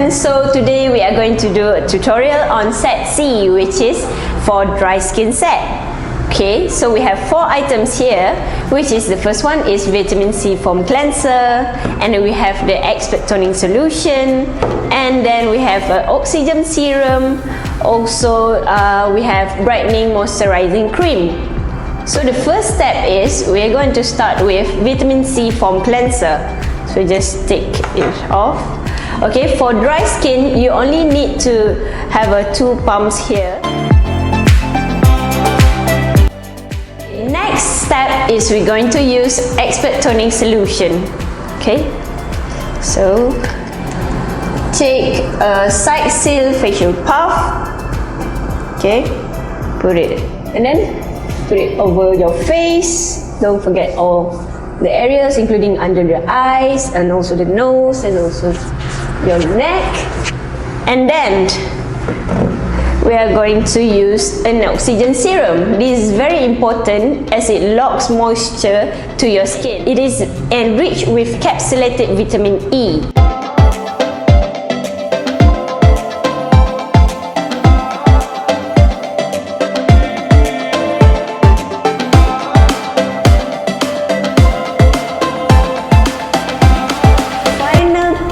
everyone, so today we are going to do a tutorial on set C, which is for dry skin set. Okay, so we have 4 items here, which is the first one is vitamin C foam cleanser, and then we have the expert toning solution, and then we have an oxygen serum. Also we have brightening moisturizing cream. So the first step is we're going to start with vitamin C foam cleanser. So just take it off. Okay, for dry skin, you only need to have 2 pumps here. Next step is we're going to use expert toning solution. Okay, so take a side seal facial puff. Okay, put it and then put it over your face. Don't forget all the areas including under the eyes and also the nose and also your neck. And then we are going to use an oxygen serum. This is very important as it locks moisture to your skin. It is enriched with capsulated vitamin E.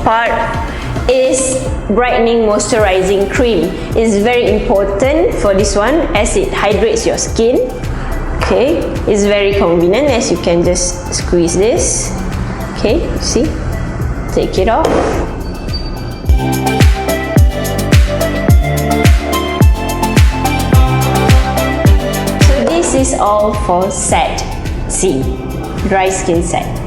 Part is brightening moisturizing cream. It's very important for this one as it hydrates your skin. Okay, it's very convenient as you can just squeeze this. Okay, see, take it off. So this is all for set C, dry skin set.